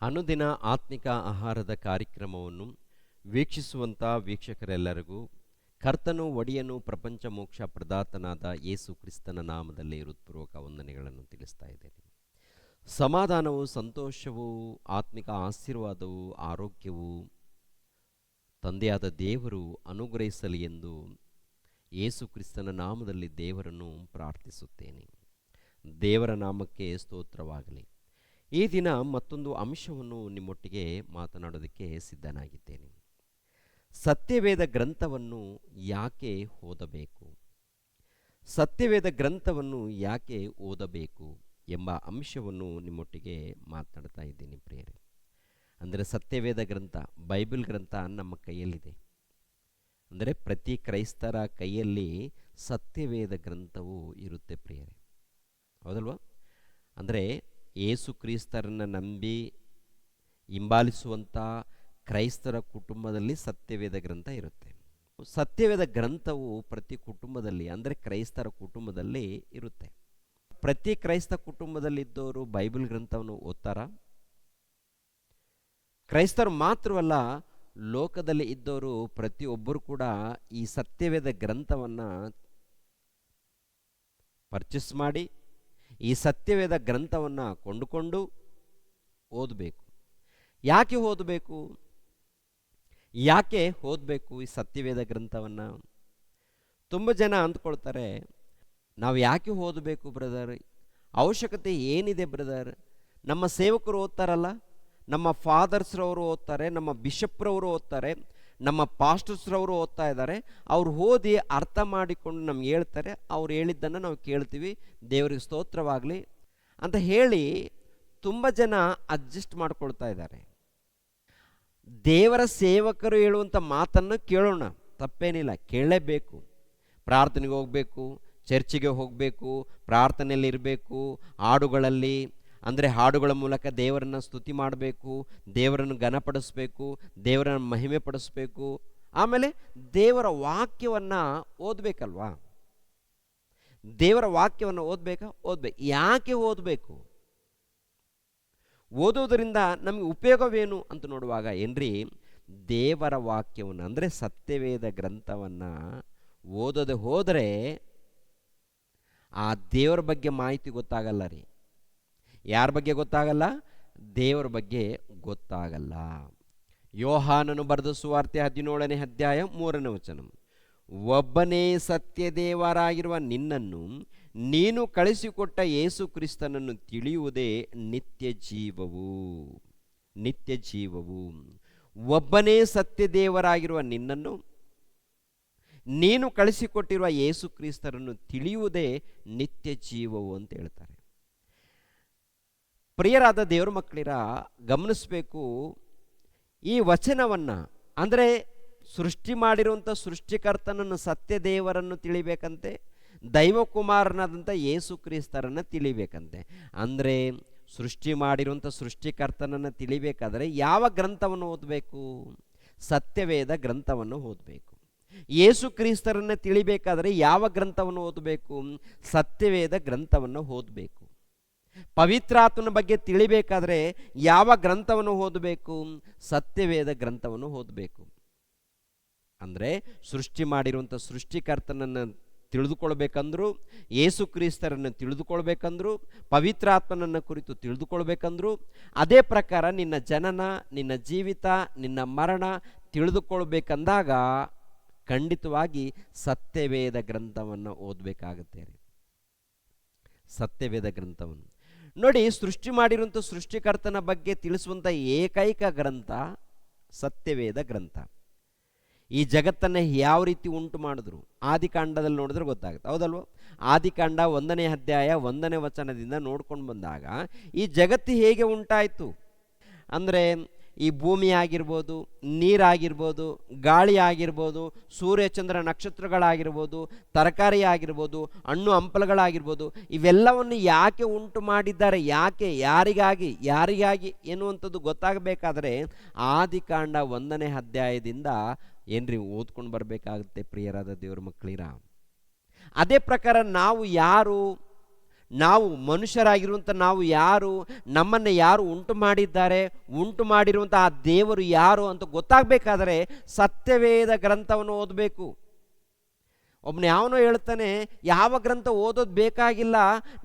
ಅನುದಿನ ಆತ್ಮಿಕ ಆಹಾರದ ಕಾರ್ಯಕ್ರಮವನ್ನು ವೀಕ್ಷಿಸುವಂಥ ವೀಕ್ಷಕರೆಲ್ಲರಿಗೂ ಕರ್ತನು ಒಡೆಯನು ಪ್ರಪಂಚ ಮೋಕ್ಷ ಪ್ರದಾತನಾದ ಯೇಸು ಕ್ರಿಸ್ತನ ನಾಮದಲ್ಲಿ ಹೃತ್ಪೂರ್ವಕ ವಂದನೆಗಳನ್ನು ತಿಳಿಸ್ತಾ ಇದ್ದೇನೆ. ಸಮಾಧಾನವು, ಸಂತೋಷವು, ಆತ್ಮಿಕ ಆಶೀರ್ವಾದವು, ಆರೋಗ್ಯವು ತಂದೆಯಾದ ದೇವರು ಅನುಗ್ರಹಿಸಲಿ ಎಂದು ಯೇಸು ಕ್ರಿಸ್ತನ ನಾಮದಲ್ಲಿ ದೇವರನ್ನು ಪ್ರಾರ್ಥಿಸುತ್ತೇನೆ. ದೇವರ ನಾಮಕ್ಕೆ ಸ್ತೋತ್ರವಾಗಲಿ. ಈ ದಿನ ಮತ್ತೊಂದು ಅಂಶವನ್ನು ನಿಮ್ಮೊಟ್ಟಿಗೆ ಮಾತನಾಡೋದಕ್ಕೆ ಸಿದ್ಧನಾಗಿದ್ದೇನೆ. ಸತ್ಯವೇದ ಗ್ರಂಥವನ್ನು ಯಾಕೆ ಓದಬೇಕು, ಸತ್ಯವೇದ ಗ್ರಂಥವನ್ನು ಯಾಕೆ ಓದಬೇಕು ಎಂಬ ಅಂಶವನ್ನು ನಿಮ್ಮೊಟ್ಟಿಗೆ ಮಾತನಾಡ್ತಾ ಇದ್ದೀನಿ ಪ್ರಿಯರೇ. ಅಂದರೆ ಸತ್ಯವೇದ ಗ್ರಂಥ, ಬೈಬಲ್ ಗ್ರಂಥ ನಮ್ಮ ಕೈಯಲ್ಲಿದೆ. ಅಂದರೆ ಪ್ರತಿ ಕ್ರೈಸ್ತರ ಕೈಯಲ್ಲಿ ಸತ್ಯವೇದ ಗ್ರಂಥವು ಇರುತ್ತೆ ಪ್ರಿಯರೇ, ಹೌದಲ್ವಾ? ಅಂದರೆ ಯೇಸು ಕ್ರಿಸ್ತರನ್ನು ನಂಬಿ ಹಿಂಬಾಲಿಸುವಂಥ ಕ್ರೈಸ್ತರ ಕುಟುಂಬದಲ್ಲಿ ಸತ್ಯವೇದ ಗ್ರಂಥ ಇರುತ್ತೆ. ಸತ್ಯವೇದ ಗ್ರಂಥವು ಪ್ರತಿ ಕುಟುಂಬದಲ್ಲಿ, ಅಂದರೆ ಕ್ರೈಸ್ತರ ಕುಟುಂಬದಲ್ಲಿ ಇರುತ್ತೆ. ಪ್ರತಿ ಕ್ರೈಸ್ತ ಕುಟುಂಬದಲ್ಲಿದ್ದವರು ಬೈಬಲ್ ಗ್ರಂಥವನ್ನು ಓದ್ತಾರ? ಕ್ರೈಸ್ತರು ಮಾತ್ರವಲ್ಲ, ಲೋಕದಲ್ಲಿ ಇದ್ದವರು ಪ್ರತಿಯೊಬ್ಬರು ಕೂಡ ಈ ಸತ್ಯವೇದ ಗ್ರಂಥವನ್ನು ಪರ್ಚೇಸ್ ಮಾಡಿ ಈ ಸತ್ಯವೇದ ಗ್ರಂಥವನ್ನು ಕೊಂಡುಕೊಂಡು ಓದಬೇಕು. ಯಾಕೆ ಓದಬೇಕು? ಯಾಕೆ ಓದಬೇಕು ಈ ಸತ್ಯವೇದ ಗ್ರಂಥವನ್ನು? ತುಂಬ ಜನ ಅಂದ್ಕೊಳ್ತಾರೆ, ನಾವು ಯಾಕೆ ಓದಬೇಕು ಬ್ರದರ್, ಅವಶ್ಯಕತೆ ಏನಿದೆ ಬ್ರದರ್? ನಮ್ಮ ಸೇವಕರು ಓದ್ತಾರಲ್ಲ, ನಮ್ಮ ಫಾದರ್ಸ್ರವರು ಓದ್ತಾರೆ, ನಮ್ಮ ಬಿಷಪ್ರವರು ಓದ್ತಾರೆ, ನಮ್ಮ ಪಾಸ್ಟರ್ಸ್ರವರು ಓದ್ತಾ ಇದ್ದಾರೆ. ಅವ್ರು ಓದಿ ಅರ್ಥ ಮಾಡಿಕೊಂಡು ನಮ್ಗೆ ಹೇಳ್ತಾರೆ, ಅವ್ರು ಹೇಳಿದ್ದನ್ನು ನಾವು ಕೇಳ್ತೀವಿ, ದೇವರಿಗೆ ಸ್ತೋತ್ರವಾಗಲಿ ಅಂತ ಹೇಳಿ ತುಂಬ ಜನ ಅಡ್ಜಸ್ಟ್ ಮಾಡ್ಕೊಳ್ತಾ ಇದ್ದಾರೆ. ದೇವರ ಸೇವಕರು ಹೇಳುವಂಥ ಮಾತನ್ನು ಕೇಳೋಣ, ತಪ್ಪೇನಿಲ್ಲ, ಕೇಳಲೇಬೇಕು. ಪ್ರಾರ್ಥನೆಗೆ ಹೋಗಬೇಕು, ಚರ್ಚಿಗೆ ಹೋಗಬೇಕು, ಪ್ರಾರ್ಥನೆಯಲ್ಲಿ ಇರಬೇಕು, ಹಾಡುಗಳಲ್ಲಿ, ಅಂದರೆ ಹಾಡುಗಳ ಮೂಲಕ ದೇವರನ್ನು ಸ್ತುತಿ ಮಾಡಬೇಕು, ದೇವರನ್ನು ಘನಪಡಿಸ್ಬೇಕು, ದೇವರನ್ನು ಮಹಿಮೆ ಪಡಿಸ್ಬೇಕು. ಆಮೇಲೆ ದೇವರ ವಾಕ್ಯವನ್ನು ಓದಬೇಕಲ್ವಾ? ದೇವರ ವಾಕ್ಯವನ್ನು ಓದಬೇಕು. ಯಾಕೆ ಓದಬೇಕು? ಓದೋದರಿಂದ ನಮಗೆ ಉಪಯೋಗವೇನು ಅಂತ ನೋಡುವಾಗ ಏನ್ರಿ, ದೇವರ ವಾಕ್ಯವನ್ನು ಅಂದರೆ ಸತ್ಯವೇದ ಗ್ರಂಥವನ್ನು ಓದೋದೆ ಹೋದರೆ ಆ ದೇವರ ಬಗ್ಗೆ ಮಾಹಿತಿ ಗೊತ್ತಾಗಲ್ಲ ರೀ. ಯಾರ ಬಗ್ಗೆ ಗೊತ್ತಾಗಲ್ಲ? ದೇವರ ಬಗ್ಗೆ ಗೊತ್ತಾಗಲ್ಲ. ಯೋಹಾನನು ಬರೆದ ಸುವಾರ್ತೆ 17ನೇ ಅಧ್ಯಾಯ 3ನೇ ವಚನ, ಒಬ್ಬನೇ ಸತ್ಯ ದೇವರಾಗಿರುವ ನಿನ್ನನ್ನು ನೀನು ಕಳಿಸಿಕೊಟ್ಟ ಯೇಸು ಕ್ರಿಸ್ತನನ್ನು ತಿಳಿಯುವುದೇ ನಿತ್ಯ ಜೀವವು. ನಿತ್ಯ ಜೀವವು. ಒಬ್ಬನೇ ಸತ್ಯ ದೇವರಾಗಿರುವ ನಿನ್ನನ್ನು ನೀನು ಕಳಿಸಿಕೊಟ್ಟಿರುವ ಯೇಸು ಕ್ರಿಸ್ತರನ್ನು ತಿಳಿಯುವುದೇ ನಿತ್ಯ ಜೀವವು ಅಂತ ಹೇಳ್ತಾರೆ. ಪ್ರಿಯರಾದ ದೇವರ ಮಕ್ಕಳಿರ, ಗಮನಿಸಬೇಕು ಈ ವಚನವನ್ನು. ಅಂದರೆ ಸೃಷ್ಟಿ ಮಾಡಿರುವಂಥ ಸೃಷ್ಟಿಕರ್ತನನ್ನು, ಸತ್ಯ ದೇವರನ್ನು ತಿಳಿಬೇಕಂತೆ, ದೈವಕುಮಾರನಾದಂಥ ಯೇಸು ಕ್ರಿಸ್ತರನ್ನು ತಿಳಿಬೇಕಂತೆ. ಅಂದರೆ ಸೃಷ್ಟಿ ಮಾಡಿರುವಂಥ ಸೃಷ್ಟಿಕರ್ತನನ್ನು ತಿಳಿಬೇಕಾದರೆ ಯಾವ ಗ್ರಂಥವನ್ನು ಓದಬೇಕು? ಸತ್ಯವೇದ ಗ್ರಂಥವನ್ನು ಓದಬೇಕು. ಯೇಸು ಕ್ರಿಸ್ತರನ್ನು ತಿಳಿಬೇಕಾದರೆ ಯಾವ ಗ್ರಂಥವನ್ನು ಓದಬೇಕು? ಸತ್ಯವೇದ ಗ್ರಂಥವನ್ನು ಓದಬೇಕು. ಪವಿತ್ರಾತ್ಮನ ಬಗ್ಗೆ ತಿಳಿಬೇಕಾದರೆ ಯಾವ ಗ್ರಂಥವನ್ನು ಓದಬೇಕು? ಸತ್ಯವೇದ ಗ್ರಂಥವನ್ನು ಓದಬೇಕು. ಅಂದರೆ ಸೃಷ್ಟಿ ಮಾಡಿರುವಂಥ ಸೃಷ್ಟಿಕರ್ತನನ್ನು ತಿಳಿದುಕೊಳ್ಬೇಕಂದ್ರು, ಯೇಸು ಕ್ರಿಸ್ತರನ್ನು ತಿಳಿದುಕೊಳ್ಬೇಕಂದ್ರು, ಪವಿತ್ರಾತ್ಮನನ್ನು ಕುರಿತು ತಿಳಿದುಕೊಳ್ಬೇಕಂದ್ರು, ಅದೇ ಪ್ರಕಾರ ನಿನ್ನ ಜನನ, ನಿನ್ನ ಜೀವಿತ, ನಿನ್ನ ಮರಣ ತಿಳಿದುಕೊಳ್ಬೇಕಂದಾಗ ಖಂಡಿತವಾಗಿ ಸತ್ಯವೇದ ಗ್ರಂಥವನ್ನು ಓದಬೇಕಾಗುತ್ತೆ. ಸತ್ಯವೇದ ಗ್ರಂಥವನ್ನು ನೋಡಿ, ಸೃಷ್ಟಿ ಮಾಡಿರುವಂಥ ಸೃಷ್ಟಿಕರ್ತನ ಬಗ್ಗೆ ತಿಳಿಸುವಂಥ ಏಕೈಕ ಗ್ರಂಥ ಸತ್ಯವೇದ ಗ್ರಂಥ. ಈ ಜಗತ್ತನ್ನು ಯಾವ ರೀತಿ ಉಂಟು ಮಾಡಿದ್ರು ಆದಿಕಾಂಡದಲ್ಲಿ ನೋಡಿದ್ರೆ ಗೊತ್ತಾಗುತ್ತೆ, ಹೌದಲ್ವ? ಆದಿಕಾಂಡ 1ನೇ ಅಧ್ಯಾಯ 1ನೇ ವಚನದಿಂದ ನೋಡ್ಕೊಂಡು ಬಂದಾಗ ಈ ಜಗತ್ತು ಹೇಗೆ ಉಂಟಾಯಿತು ಅಂದರೆ, ಈ ಭೂಮಿ ಆಗಿರ್ಬೋದು, ನೀರಾಗಿರ್ಬೋದು, ಗಾಳಿ ಆಗಿರ್ಬೋದು, ಸೂರ್ಯಚಂದ್ರ ನಕ್ಷತ್ರಗಳಾಗಿರ್ಬೋದು, ತರಕಾರಿ ಆಗಿರ್ಬೋದು, ಹಣ್ಣು ಹಂಪಲುಗಳಾಗಿರ್ಬೋದು, ಇವೆಲ್ಲವನ್ನು ಯಾಕೆ ಉಂಟು ಮಾಡಿದ್ದಾರೆ, ಯಾಕೆ, ಯಾರಿಗಾಗಿ ಎನ್ನುವಂಥದ್ದು ಗೊತ್ತಾಗಬೇಕಾದ್ರೆ ಆದಿಕಾಂಡ 1ನೇ ಅಧ್ಯಾಯದಿಂದ ಏನ್ರಿ ಓದ್ಕೊಂಡು ಬರಬೇಕಾಗುತ್ತೆ ಪ್ರಿಯರಾದ ದೇವ್ರ ಮಕ್ಕಳಿರ. ಅದೇ ಪ್ರಕಾರ ನಾವು ಯಾರು, ನಾವು ಮನುಷ್ಯರಾಗಿರುವಂಥ ನಾವು ಯಾರು, ನಮ್ಮನ್ನು ಯಾರು ಉಂಟು ಮಾಡಿದ್ದಾರೆ, ಉಂಟು ಮಾಡಿರುವಂಥ ಆ ದೇವರು ಯಾರು ಅಂತ ಗೊತ್ತಾಗಬೇಕಾದರೆ ಸತ್ಯವೇದ ಗ್ರಂಥವನ್ನು ಓದಬೇಕು. ಒಬ್ಬನು ಯಾವನೋ ಹೇಳ್ತಾನೆ, ಯಾವ ಗ್ರಂಥ ಓದೋದು ಬೇಕಾಗಿಲ್ಲ,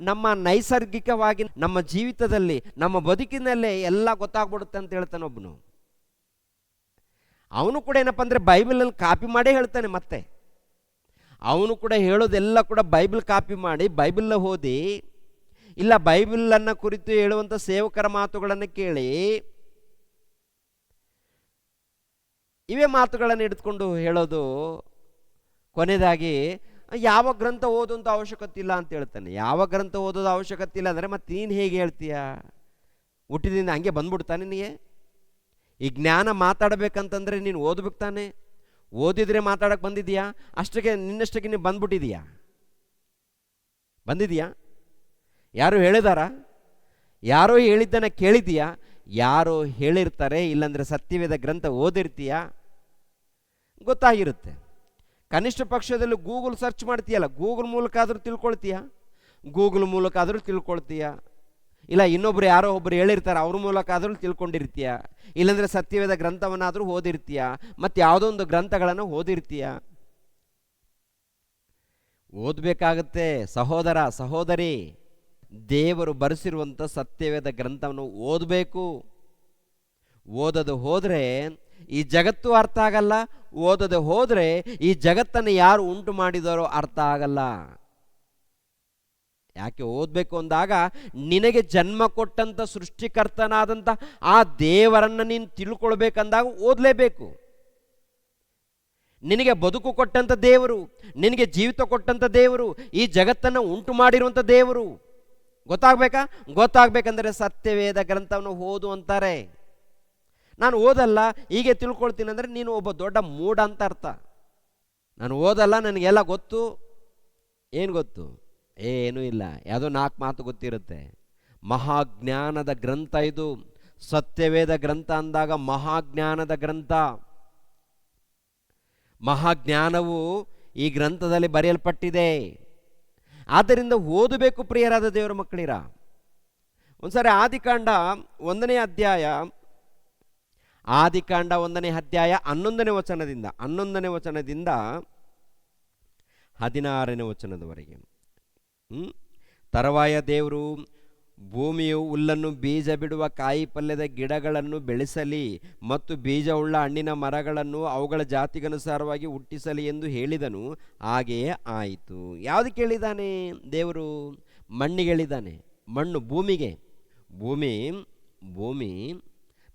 ನಮ್ಮ ನೈಸರ್ಗಿಕವಾಗಿ ನಮ್ಮ ಜೀವಿತದಲ್ಲಿ ನಮ್ಮ ಬದುಕಿನಲ್ಲೇ ಎಲ್ಲ ಗೊತ್ತಾಗ್ಬಿಡುತ್ತೆ ಅಂತ ಹೇಳ್ತಾನೆ ಒಬ್ಬನು. ಅವನು ಕೂಡ ಏನಪ್ಪ ಅಂದರೆ ಬೈಬಲಲ್ಲಿ ಕಾಪಿ ಮಾಡೇ ಹೇಳ್ತಾನೆ. ಮತ್ತೆ ಅವನು ಕೂಡ ಹೇಳೋದೆಲ್ಲ ಕೂಡ ಬೈಬಲ್ ಕಾಪಿ ಮಾಡಿ ಬೈಬಲ್ನ ಓದಿ, ಇಲ್ಲ ಬೈಬಲನ್ನು ಕುರಿತು ಹೇಳುವಂಥ ಸೇವಕರ ಮಾತುಗಳನ್ನು ಕೇಳಿ ಇವೇ ಮಾತುಗಳನ್ನು ಹಿಡಿದುಕೊಂಡು ಹೇಳೋದು. ಕೊನೆಯದಾಗಿ ಯಾವ ಗ್ರಂಥ ಓದೋಂಥ ಅವಶ್ಯಕತೆ ಇಲ್ಲ ಅಂತ ಹೇಳ್ತಾನೆ. ಯಾವ ಗ್ರಂಥ ಓದೋದು ಅವಶ್ಯಕತೆ ಇಲ್ಲ ಅಂದರೆ ಮತ್ತೆ ನೀನು ಹೇಗೆ ಹೇಳ್ತೀಯ? ಹುಟ್ಟಿದಿಂದ ಹಂಗೆ ಬಂದ್ಬಿಡ್ತಾನೆ ನಿನಗೆ? ಈ ಜ್ಞಾನ ಮಾತಾಡಬೇಕಂತಂದರೆ ನೀನು ಓದ್ಬೇಕು ತಾನೆ. ಓದಿದ್ರೆ ಮಾತಾಡಕ್ಕೆ ಬಂದಿದೆಯಾ? ಅಷ್ಟಕ್ಕೆ ನಿನ್ನಷ್ಟಕ್ಕೆ ನೀನು ಬಂದ್ಬಿಟ್ಟಿದೆಯಾ? ಬಂದಿದೆಯಾ? ಯಾರು ಹೇಳಿದಾರ? ಯಾರೋ ಹೇಳಿದ್ದನ್ನು ಕೇಳಿದೀಯಾ? ಯಾರೋ ಹೇಳಿರ್ತಾರೆ, ಇಲ್ಲಾಂದರೆ ಸತ್ಯವೇದ ಗ್ರಂಥ ಓದಿರ್ತೀಯಾ? ಗೊತ್ತಾಗಿರುತ್ತೆ. ಕನಿಷ್ಠ ಪಕ್ಷದಲ್ಲಿ ಗೂಗಲ್ ಸರ್ಚ್ ಮಾಡ್ತೀಯಲ್ಲ, ಗೂಗಲ್ ಮೂಲಕ ಆದರೂ ತಿಳ್ಕೊಳ್ತೀಯಾ? ಗೂಗಲ್ ಮೂಲಕ ಆದರೂ ತಿಳ್ಕೊಳ್ತೀಯಾ? ಇಲ್ಲ ಇನ್ನೊಬ್ರು ಯಾರೋ ಒಬ್ರು ಹೇಳಿರ್ತಾರೆ ಅವ್ರ ಮೂಲಕ ಆದರೂ ತಿಳ್ಕೊಂಡಿರ್ತೀಯ, ಇಲ್ಲಾಂದರೆ ಸತ್ಯವೇದ ಗ್ರಂಥವನ್ನಾದರೂ ಓದಿರ್ತೀಯ, ಮತ್ತು ಯಾವುದೋ ಒಂದು ಗ್ರಂಥಗಳನ್ನು ಓದಿರ್ತೀಯ. ಓದಬೇಕಾಗತ್ತೆ ಸಹೋದರ ಸಹೋದರಿ. ದೇವರು ಬರೆಸಿರುವಂಥ ಸತ್ಯವೇದ ಗ್ರಂಥವನ್ನು ಓದಬೇಕು. ಓದೋದು ಹೋದರೆ ಈ ಜಗತ್ತು ಅರ್ಥ ಆಗಲ್ಲ. ಓದೋದು ಹೋದರೆ ಈ ಜಗತ್ತನ್ನು ಯಾರು ಉಂಟು ಮಾಡಿದಾರೋ ಅರ್ಥ ಆಗಲ್ಲ. ಯಾಕೆ ಓದಬೇಕು ಅಂದಾಗ ನಿನಗೆ ಜನ್ಮ ಕೊಟ್ಟಂಥ ಸೃಷ್ಟಿಕರ್ತನಾದಂಥ ಆ ದೇವರನ್ನು ನೀನು ತಿಳ್ಕೊಳ್ಬೇಕಂದಾಗ ಓದಲೇಬೇಕು. ನಿನಗೆ ಬದುಕು ಕೊಟ್ಟಂಥ ದೇವರು, ನಿನಗೆ ಜೀವಿತ ಕೊಟ್ಟಂಥ ದೇವರು, ಈ ಜಗತ್ತನ್ನು ಉಂಟು ಮಾಡಿರುವಂಥ ದೇವರು ಗೊತ್ತಾಗಬೇಕಾ? ಗೊತ್ತಾಗಬೇಕಂದ್ರೆ ಸತ್ಯವೇದ ಗ್ರಂಥವನ್ನು ಓದು ಅಂತಾರೆ. ನಾನು ಓದಲ್ಲ ಹೀಗೆ ತಿಳ್ಕೊಳ್ತೀನಿ ಅಂದರೆ ನೀನು ಒಬ್ಬ ದೊಡ್ಡ ಮೂಢ ಅಂತ ಅರ್ಥ. ನಾನು ಓದಲ್ಲ, ನನಗೆಲ್ಲ ಗೊತ್ತು. ಏನು ಗೊತ್ತು? ಏನೂ ಇಲ್ಲ, ಯಾವುದೋ 4 ಮಾತು ಗೊತ್ತಿರುತ್ತೆ. ಮಹಾಜ್ಞಾನದ ಗ್ರಂಥ ಇದು. ಸತ್ಯವೇದ ಗ್ರಂಥ ಅಂದಾಗ ಮಹಾಜ್ಞಾನದ ಗ್ರಂಥ. ಮಹಾಜ್ಞಾನವು ಈ ಗ್ರಂಥದಲ್ಲಿ ಬರೆಯಲ್ಪಟ್ಟಿದೆ. ಆದ್ದರಿಂದ ಓದಬೇಕು ಪ್ರಿಯರಾದ ದೇವರ ಮಕ್ಕಳಿರ. ಒಂದ್ಸಾರಿ ಆದಿಕಾಂಡ 1ನೇ ಅಧ್ಯಾಯ 11ನೇ ವಚನದಿಂದ 16ನೇ ವಚನದವರೆಗೆ. ತರುವಾಯ ದೇವರು ಭೂಮಿಯು ಹುಲ್ಲನ್ನು ಬೀಜ ಬಿಡುವ ಕಾಯಿ ಪಲ್ಯದ ಗಿಡಗಳನ್ನು ಬೆಳೆಸಲಿ ಮತ್ತು ಬೀಜವುಳ್ಳ ಹಣ್ಣಿನ ಮರಗಳನ್ನು ಅವುಗಳ ಜಾತಿಗನುಸಾರವಾಗಿ ಹುಟ್ಟಿಸಲಿ ಎಂದು ಹೇಳಿದನು. ಹಾಗೆಯೇ ಆಯಿತು. ಯಾವುದಕ್ಕೆ ಹೇಳಿದ್ದಾನೆ ದೇವರು? ಮಣ್ಣಿಗೆ ಹೇಳಿದ್ದಾನೆ. ಮಣ್ಣು ಭೂಮಿಗೆ. ಭೂಮಿ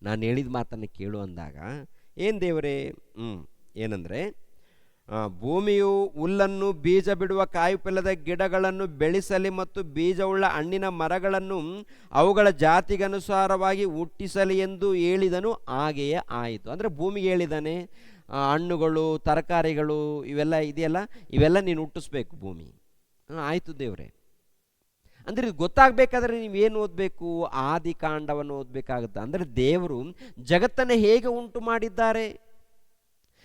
ನಾನು ಹೇಳಿದ ಮಾತನ್ನು ಕೇಳು ಅಂದಾಗ ಏನು ದೇವರೇ? ಏನಂದರೆ, ಭೂಮಿಯು ಹುಲ್ಲನ್ನು ಬೀಜ ಬಿಡುವ ಕಾಯಿಪಲ್ಯದ ಗಿಡಗಳನ್ನು ಬೆಳೆಸಲಿ ಮತ್ತು ಬೀಜವುಳ್ಳ ಹಣ್ಣಿನ ಮರಗಳನ್ನು ಅವುಗಳ ಜಾತಿಗನುಸಾರವಾಗಿ ಹುಟ್ಟಿಸಲಿ ಎಂದು ಹೇಳಿದನು. ಹಾಗೆಯೇ ಆಯಿತು. ಅಂದರೆ ಭೂಮಿಗೆ ಹೇಳಿದ್ದಾನೆ, ಹಣ್ಣುಗಳು ತರಕಾರಿಗಳು ಇವೆಲ್ಲ ಇದೆಯಲ್ಲ, ಇವೆಲ್ಲ ನೀನು ಹುಟ್ಟಿಸ್ಬೇಕು ಭೂಮಿ. ಆಯಿತು ದೇವರೇ. ಅಂದರೆ ಇದು ಗೊತ್ತಾಗಬೇಕಾದ್ರೆ ನೀವೇನು ಓದಬೇಕು? ಆದಿಕಾಂಡವನ್ನು ಓದಬೇಕಾಗುತ್ತೆ. ಅಂದರೆ ದೇವರು ಜಗತ್ತನ್ನು ಹೇಗೆ ಉಂಟು ಮಾಡಿದ್ದಾರೆ,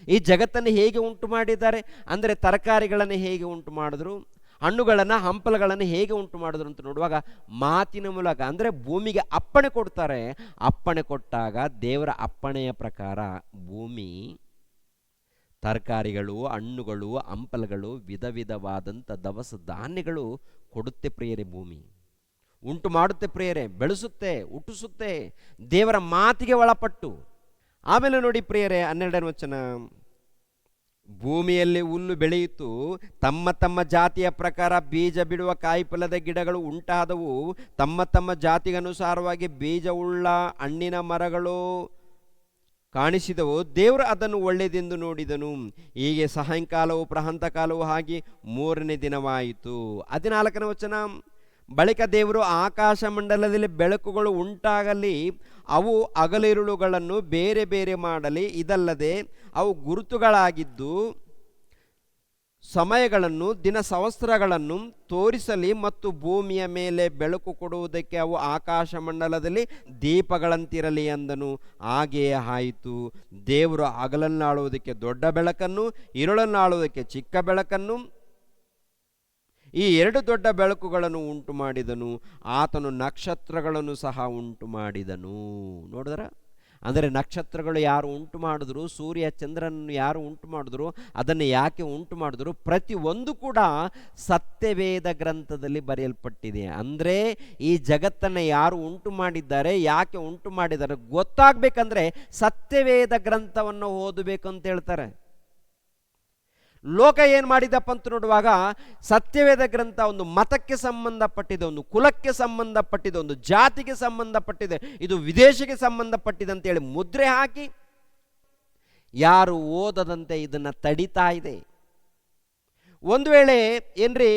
ಈ ಜಗತ್ತನ್ನು ಹೇಗೆ ಉಂಟು ಮಾಡಿದ್ದಾರೆ, ಅಂದರೆ ತರಕಾರಿಗಳನ್ನು ಹೇಗೆ ಉಂಟು ಮಾಡಿದ್ರು, ಹಣ್ಣುಗಳನ್ನು ಹಂಪಲುಗಳನ್ನು ಹೇಗೆ ಉಂಟು ಮಾಡಿದ್ರು ಅಂತ ನೋಡುವಾಗ ಮಾತಿನ ಮೂಲಕ, ಅಂದರೆ ಭೂಮಿಗೆ ಅಪ್ಪಣೆ ಕೊಡ್ತಾರೆ. ಅಪ್ಪಣೆ ಕೊಟ್ಟಾಗ ದೇವರ ಅಪ್ಪಣೆಯ ಪ್ರಕಾರ ಭೂಮಿ ತರಕಾರಿಗಳು, ಹಣ್ಣುಗಳು, ಹಂಪಲುಗಳು, ವಿಧ ವಿಧವಾದಂಥ ದವಸ ಧಾನ್ಯಗಳು ಕೊಡುತ್ತೆ ಪ್ರಿಯರೇ. ಭೂಮಿ ಉಂಟು ಮಾಡುತ್ತೆ ಪ್ರಿಯರೇ, ಬೆಳೆಸುತ್ತೆ, ಹುಟ್ಟಿಸುತ್ತೆ ದೇವರ ಮಾತಿಗೆ ಒಳಪಟ್ಟು. ಆಮೇಲೆ ನೋಡಿ ಪ್ರಿಯರೇ 12ನೇ ವಚನ, ಭೂಮಿಯಲ್ಲಿ ಹುಲ್ಲು ಬೆಳೆಯಿತು, ತಮ್ಮ ತಮ್ಮ ಜಾತಿಯ ಪ್ರಕಾರ ಬೀಜ ಬಿಡುವ ಕಾಯಿಫಲದ ಗಿಡಗಳು ಉಂಟಾದವು, ತಮ್ಮ ತಮ್ಮ ಜಾತಿಗನುಸಾರವಾಗಿ ಬೀಜವುಳ್ಳ ಹಣ್ಣಿನ ಮರಗಳು ಕಾಣಿಸಿದವು. ದೇವರು ಅದನ್ನು ಒಳ್ಳೆಯದೆಂದು ನೋಡಿದನು. ಹೀಗೆ ಸಾಯಂಕಾಲವು ಪ್ರಹಂತಕಾಲವು ಆಗಿ 3ನೇ ದಿನವಾಯಿತು. 14ನೇ ವಚನ, ಬಳಿಕ ದೇವರು ಆಕಾಶ ಮಂಡಲದಲ್ಲಿ ಬೆಳಕುಗಳು ಉಂಟಾಗಲಿ, ಅವು ಹಗಲಿರುಳುಗಳನ್ನು ಬೇರೆ ಬೇರೆ ಮಾಡಲಿ, ಇದಲ್ಲದೆ ಅವು ಗುರುತುಗಳಾಗಿದ್ದು ಸಮಯಗಳನ್ನು ದಿನ ಸಂವತ್ಸರಗಳನ್ನು ತೋರಿಸಲಿ, ಮತ್ತು ಭೂಮಿಯ ಮೇಲೆ ಬೆಳಕು ಕೊಡುವುದಕ್ಕೆ ಅವು ಆಕಾಶ ಮಂಡಲದಲ್ಲಿ ದೀಪಗಳಂತಿರಲಿ ಎಂದನು. ಹಾಗೆಯೇ ಆಯಿತು. ದೇವರು ಹಗಲನ್ನಾಳುವುದಕ್ಕೆ ದೊಡ್ಡ ಬೆಳಕನ್ನು, ಇರುಳನ್ನಾಳುವುದಕ್ಕೆ ಚಿಕ್ಕ ಬೆಳಕನ್ನು ಈ 2 ದೊಡ್ಡ ಬೆಳಕುಗಳನ್ನು ಉಂಟು ಮಾಡಿದನು. ಆತನು ನಕ್ಷತ್ರಗಳನ್ನು ಸಹ ಉಂಟು ಮಾಡಿದನು. ನೋಡಿದ್ರ, ಅಂದರೆ ನಕ್ಷತ್ರಗಳು ಯಾರು ಉಂಟು ಮಾಡಿದ್ರು, ಸೂರ್ಯ ಚಂದ್ರನನ್ನು ಯಾರು ಉಂಟು ಮಾಡಿದ್ರು, ಅದನ್ನು ಯಾಕೆ ಉಂಟು ಮಾಡಿದ್ರು, ಪ್ರತಿಯೊಂದು ಕೂಡ ಸತ್ಯವೇದ ಗ್ರಂಥದಲ್ಲಿ ಬರೆಯಲ್ಪಟ್ಟಿದೆ. ಅಂದರೆ ಈ ಜಗತ್ತನ್ನು ಯಾರು ಉಂಟು ಮಾಡಿದ್ದಾರೆ, ಯಾಕೆ ಉಂಟು ಮಾಡಿದ್ದಾರೆ ಗೊತ್ತಾಗಬೇಕಂದ್ರೆ ಸತ್ಯವೇದ ಗ್ರಂಥವನ್ನು ಓದಬೇಕು ಅಂತ ಹೇಳ್ತಾರೆ. ಲೋಕ ಏನು ಮಾಡಿದಪ್ಪ ಅಂತ ನೋಡುವಾಗ, ಸತ್ಯವೇದ ಗ್ರಂಥ ಒಂದು ಮತಕ್ಕೆ ಸಂಬಂಧಪಟ್ಟಿದೆ, ಒಂದು ಕುಲಕ್ಕೆ ಸಂಬಂಧಪಟ್ಟಿದೆ, ಒಂದು ಜಾತಿಗೆ ಸಂಬಂಧಪಟ್ಟಿದೆ, ಇದು ವಿದೇಶಕ್ಕೆ ಸಂಬಂಧಪಟ್ಟಿದೆ ಅಂತೇಳಿ ಮುದ್ರೆ ಹಾಕಿ ಯಾರು ಓದದಂತೆ ಇದನ್ನು ತಡಿತಾ ಇದೆ. ಒಂದು ವೇಳೆ ಏನ್ರಿ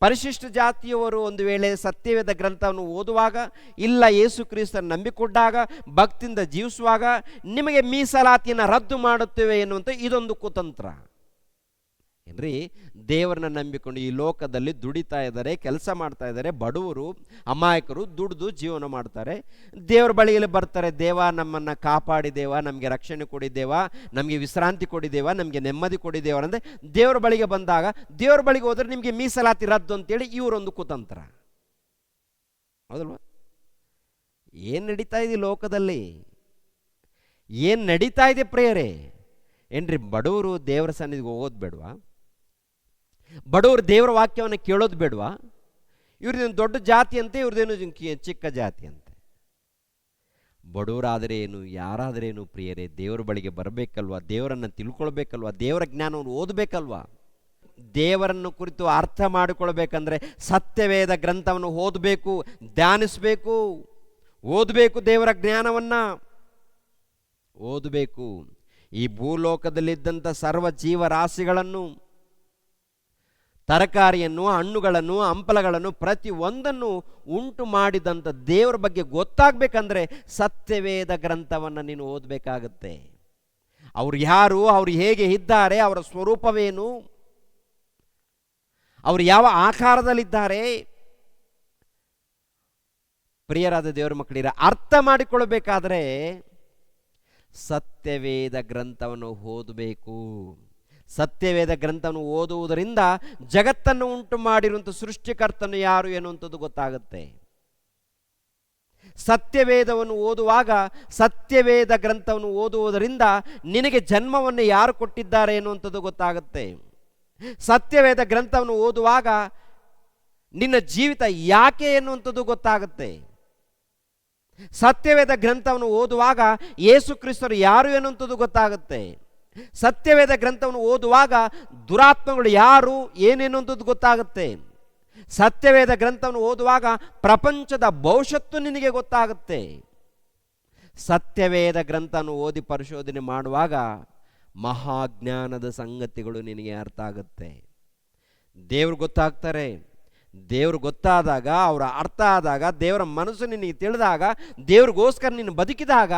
ಪರಿಶಿಷ್ಟ ಜಾತಿಯವರು ಒಂದು ವೇಳೆ ಸತ್ಯವೇದ ಗ್ರಂಥವನ್ನು ಓದುವಾಗ, ಇಲ್ಲ ಯೇಸು ಕ್ರಿಸ್ತನ ನಂಬಿಕೊಂಡಾಗ, ಭಕ್ತಿಯಿಂದ ಜೀವಿಸುವಾಗ ನಿಮಗೆ ಮೀಸಲಾತಿಯನ್ನು ರದ್ದು ಮಾಡುತ್ತೇವೆ ಎನ್ನುವಂಥ ಇದೊಂದು ಕುತಂತ್ರ ಏನ್ರಿ. ದೇವರನ್ನ ನಂಬಿಕೊಂಡು ಈ ಲೋಕದಲ್ಲಿ ದುಡಿತಾ ಇದ್ದಾರೆ, ಕೆಲಸ ಮಾಡ್ತಾ ಇದ್ದಾರೆ, ಬಡವರು ಅಮಾಯಕರು ದುಡಿದು ಜೀವನ ಮಾಡ್ತಾರೆ. ದೇವರ ಬಳಿಯಲ್ಲಿ ಬರ್ತಾರೆ, ದೇವ ನಮ್ಮನ್ನು ಕಾಪಾಡಿ, ದೇವ ನಮಗೆ ರಕ್ಷಣೆ ಕೊಡಿ, ದೇವ ನಮಗೆ ವಿಶ್ರಾಂತಿ ಕೊಡಿ, ದೇವ ನಮಗೆ ನೆಮ್ಮದಿ ಕೊಡಿ ದೇವರ ಅಂದರೆ ದೇವರ ಬಳಿಗೆ ಬಂದಾಗ, ದೇವರ ಬಳಿಗೆ ಹೋದ್ರೆ ನಿಮಗೆ ಮೀಸಲಾತಿ ರದ್ದು ಅಂತೇಳಿ ಇವರೊಂದು ಕುತಂತ್ರ. ಹೌದಲ್ವ? ಏನು ನಡೀತಾ ಇದೆ ಲೋಕದಲ್ಲಿ, ಏನು ನಡೀತಾ ಇದೆ ಪ್ರೇಯರೇ? ಏನ್ರಿ, ಬಡವರು ದೇವರ ಸನ್ನಿಧಿಗೆ ಹೋಗೋದು ಬೇಡವಾ? ಬಡವರು ದೇವರ ವಾಕ್ಯವನ್ನು ಕೇಳೋದು ಬೇಡವಾ? ಇವ್ರದ್ದೇನು ದೊಡ್ಡ ಜಾತಿ ಅಂತೆ, ಇವ್ರದ್ದೇನು ಚಿಕ್ಕ ಜಾತಿ ಅಂತೆ. ಬಡವರಾದರೆ ಏನು, ಯಾರಾದರೆ ಏನು ಪ್ರಿಯರೇ, ದೇವರ ಬಳಿಗೆ ಬರಬೇಕಲ್ವಾ? ದೇವರನ್ನು ತಿಳ್ಕೊಳ್ಬೇಕಲ್ವಾ? ದೇವರ ಜ್ಞಾನವನ್ನು ಓದಬೇಕಲ್ವಾ? ದೇವರನ್ನು ಕುರಿತು ಅರ್ಥ ಮಾಡಿಕೊಳ್ಬೇಕಂದ್ರೆ ಸತ್ಯವೇದ ಗ್ರಂಥವನ್ನು ಓದಬೇಕು, ಧ್ಯಾನಿಸಬೇಕು, ಓದಬೇಕು. ದೇವರ ಜ್ಞಾನವನ್ನು ಓದಬೇಕು. ಈ ಭೂಲೋಕದಲ್ಲಿದ್ದಂಥ ಸರ್ವ ಜೀವರಾಶಿಗಳನ್ನು, ತರಕಾರಿಯನ್ನು, ಹಣ್ಣುಗಳನ್ನು, ಹಂಪಲಗಳನ್ನು, ಪ್ರತಿ ಒಂದನ್ನು ಉಂಟು ಮಾಡಿದಂಥ ದೇವರ ಬಗ್ಗೆ ಗೊತ್ತಾಗಬೇಕಂದ್ರೆ ಸತ್ಯವೇದ ಗ್ರಂಥವನ್ನು ನೀನು ಓದಬೇಕಾಗತ್ತೆ. ಅವರು ಯಾರು, ಅವರು ಹೇಗೆ ಇದ್ದಾರೆ, ಅವರ ಸ್ವರೂಪವೇನು, ಅವರು ಯಾವ ಆಕಾರದಲ್ಲಿದ್ದಾರೆ, ಪ್ರಿಯರಾದ ದೇವರ ಮಕ್ಕಳಿರ ಅರ್ಥ ಮಾಡಿಕೊಳ್ಳಬೇಕಾದ್ರೆ ಸತ್ಯವೇದ ಗ್ರಂಥವನ್ನು ಓದಬೇಕು. ಸತ್ಯವೇದ ಗ್ರಂಥವನ್ನು ಓದುವುದರಿಂದ ಜಗತ್ತನ್ನು ಉಂಟು ಮಾಡಿರುವಂಥ ಸೃಷ್ಟಿಕರ್ತನು ಯಾರು ಎನ್ನುವಂಥದ್ದು ಗೊತ್ತಾಗುತ್ತೆ. ಸತ್ಯವೇದವನ್ನು ಓದುವಾಗ, ಸತ್ಯವೇದ ಗ್ರಂಥವನ್ನು ಓದುವುದರಿಂದ ನಿನಗೆ ಜನ್ಮವನ್ನು ಯಾರು ಕೊಟ್ಟಿದ್ದಾರೆ ಎನ್ನುವಂಥದ್ದು ಗೊತ್ತಾಗುತ್ತೆ. ಸತ್ಯವೇದ ಗ್ರಂಥವನ್ನು ಓದುವಾಗ ನಿನ್ನ ಜೀವಿತ ಯಾಕೆ ಎನ್ನುವಂಥದ್ದು ಗೊತ್ತಾಗುತ್ತೆ. ಸತ್ಯವೇದ ಗ್ರಂಥವನ್ನು ಓದುವಾಗ ಯೇಸು ಕ್ರಿಸ್ತರು ಯಾರು ಎನ್ನುವಂಥದ್ದು ಗೊತ್ತಾಗುತ್ತೆ. ಸತ್ಯವೇದ ಗ್ರಂಥವನ್ನು ಓದುವಾಗ ದುರಾತ್ಮಗಳು ಯಾರು ಏನೆನ್ನುವಂಥದ್ದು ಗೊತ್ತಾಗುತ್ತೆ. ಸತ್ಯವೇದ ಗ್ರಂಥವನ್ನು ಓದುವಾಗ ಪ್ರಪಂಚದ ಭವಿಷ್ಯತ್ತು ನಿನಗೆ ಗೊತ್ತಾಗುತ್ತೆ. ಸತ್ಯವೇದ ಗ್ರಂಥವನ್ನು ಓದಿ ಪರಿಶೋಧನೆ ಮಾಡುವಾಗ ಮಹಾಜ್ಞಾನದ ಸಂಗತಿಗಳು ನಿನಗೆ ಅರ್ಥ ಆಗುತ್ತೆ. ದೇವರು ಗೊತ್ತಾಗ್ತಾರೆ. ದೇವರು ಗೊತ್ತಾದಾಗ, ಅವರ ಅರ್ಥ ಆದಾಗ, ದೇವರ ಮನಸ್ಸು ನಿನಗೆ ತಿಳಿದಾಗ, ದೇವ್ರಿಗೋಸ್ಕರ ನೀನು ಬದುಕಿದಾಗ,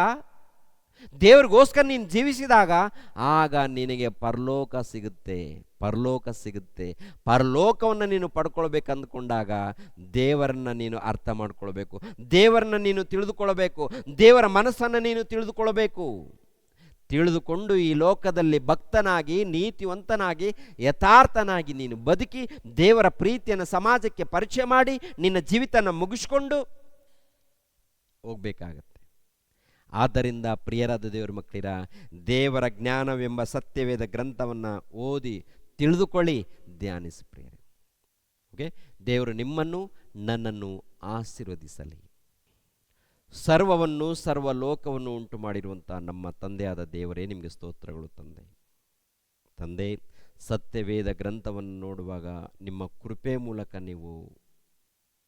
ದೇವ್ರಿಗೋಸ್ಕರ ನೀನು ಜೀವಿಸಿದಾಗ ಆಗ ನಿನಗೆ ಪರಲೋಕ ಸಿಗುತ್ತೆ. ಪರಲೋಕ ಸಿಗುತ್ತೆ. ಪರಲೋಕವನ್ನು ನೀನು ಪಡ್ಕೊಳ್ಬೇಕಂದ್ಕೊಂಡಾಗ ದೇವರನ್ನು ನೀನು ಅರ್ಥ ಮಾಡ್ಕೊಳ್ಬೇಕು, ದೇವರನ್ನು ನೀನು ತಿಳಿದುಕೊಳ್ಬೇಕು, ದೇವರ ಮನಸ್ಸನ್ನು ನೀನು ತಿಳಿದುಕೊಳ್ಬೇಕು. ತಿಳಿದುಕೊಂಡು ಈ ಲೋಕದಲ್ಲಿ ಭಕ್ತನಾಗಿ, ನೀತಿವಂತನಾಗಿ, ಯಥಾರ್ಥನಾಗಿ ನೀನು ಬದುಕಿ ದೇವರ ಪ್ರೀತಿಯನ್ನು ಸಮಾಜಕ್ಕೆ ಪರಿಚಯ ಮಾಡಿ ನಿನ್ನ ಜೀವಿತನ ಮುಗಿಸ್ಕೊಂಡು ಹೋಗ್ಬೇಕಾಗತ್ತೆ. ಆದ್ದರಿಂದ ಪ್ರಿಯರಾದ ದೇವರ ಮಕ್ಕಳಿರ, ದೇವರ ಜ್ಞಾನವೆಂಬ ಸತ್ಯವೇದ ಗ್ರಂಥವನ್ನು ಓದಿ ತಿಳಿದುಕೊಳ್ಳಿ, ಧ್ಯಾನಿಸಿ ಪ್ರಿಯರೇ. ಓಕೆ, ದೇವರು ನಿಮ್ಮನ್ನು ನನ್ನನ್ನು ಆಶೀರ್ವದಿಸಲಿ. ಸರ್ವವನ್ನು, ಸರ್ವ ಲೋಕವನ್ನು ಉಂಟು ಮಾಡಿರುವಂಥ ನಮ್ಮ ತಂದೆಯಾದ ದೇವರೇ, ನಿಮಗೆ ಸ್ತೋತ್ರಗಳು ತಂದೆ. ತಂದೆ, ಸತ್ಯವೇದ ಗ್ರಂಥವನ್ನು ನೋಡುವಾಗ ನಿಮ್ಮ ಕೃಪೆ ಮೂಲಕ ನೀವು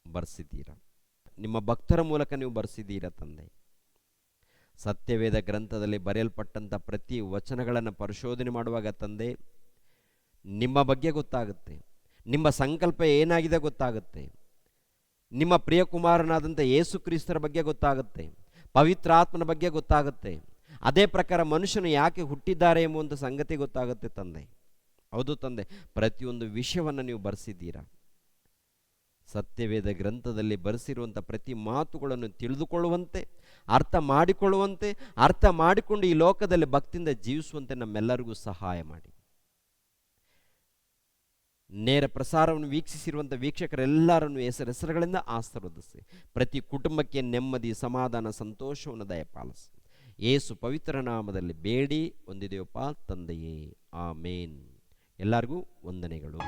ಬರೆಸಿದ್ದೀರ, ನಿಮ್ಮ ಭಕ್ತರ ಮೂಲಕ ನೀವು ಬರೆಸಿದ್ದೀರ ತಂದೆ. ಸತ್ಯವೇದ ಗ್ರಂಥದಲ್ಲಿ ಬರೆಯಲ್ಪಟ್ಟಂಥ ಪ್ರತಿ ವಚನಗಳನ್ನು ಪರಿಶೋಧನೆ ಮಾಡುವಾಗ ತಂದೆ, ನಿಮ್ಮ ಬಗ್ಗೆ ಗೊತ್ತಾಗುತ್ತೆ, ನಿಮ್ಮ ಸಂಕಲ್ಪ ಏನಾಗಿದೆ ಗೊತ್ತಾಗುತ್ತೆ, ನಿಮ್ಮ ಪ್ರಿಯಕುಮಾರನಾದಂಥ ಯೇಸು ಕ್ರಿಸ್ತರ ಬಗ್ಗೆ ಗೊತ್ತಾಗುತ್ತೆ, ಪವಿತ್ರಾತ್ಮನ ಬಗ್ಗೆ ಗೊತ್ತಾಗುತ್ತೆ. ಅದೇ ಪ್ರಕಾರ ಮನುಷ್ಯನು ಯಾಕೆ ಹುಟ್ಟಿದ್ದಾರೆ ಎಂಬುವಂಥ ಸಂಗತಿ ಗೊತ್ತಾಗುತ್ತೆ ತಂದೆ. ಹೌದು ತಂದೆ, ಪ್ರತಿಯೊಂದು ವಿಷಯವನ್ನು ನೀವು ಬರೆಸಿದ್ದೀರಾ. ಸತ್ಯವೇದ ಗ್ರಂಥದಲ್ಲಿ ಬರೆಸಿರುವಂಥ ಪ್ರತಿ ಮಾತುಗಳನ್ನು ತಿಳಿದುಕೊಳ್ಳುವಂತೆ, ಅರ್ಥ ಮಾಡಿಕೊಳ್ಳುವಂತೆ, ಅರ್ಥ ಮಾಡಿಕೊಂಡು ಈ ಲೋಕದಲ್ಲಿ ಭಕ್ತಿಯಿಂದ ಜೀವಿಸುವಂತೆ ನಮ್ಮೆಲ್ಲರಿಗೂ ಸಹಾಯ ಮಾಡಿ. ನೇರ ಪ್ರಸಾರವನ್ನು ವೀಕ್ಷಿಸಿರುವಂಥ ವೀಕ್ಷಕರೆಲ್ಲರನ್ನು ಹೆಸರುಗಳಿಂದ ಆಶೀರ್ವದಿಸಿ ಪ್ರತಿ ಕುಟುಂಬಕ್ಕೆ ನೆಮ್ಮದಿ, ಸಮಾಧಾನ, ಸಂತೋಷವನ್ನು ದಯಪಾಲಿಸಿ ಯೇಸು ಪವಿತ್ರ ನಾಮದಲ್ಲಿ ಬೇಡಿ ಹೊಂದಿದೆಯಪ್ಪ ತಂದೆಯೇ, ಆಮೇನ್. ಎಲ್ಲರಿಗೂ ವಂದನೆಗಳು.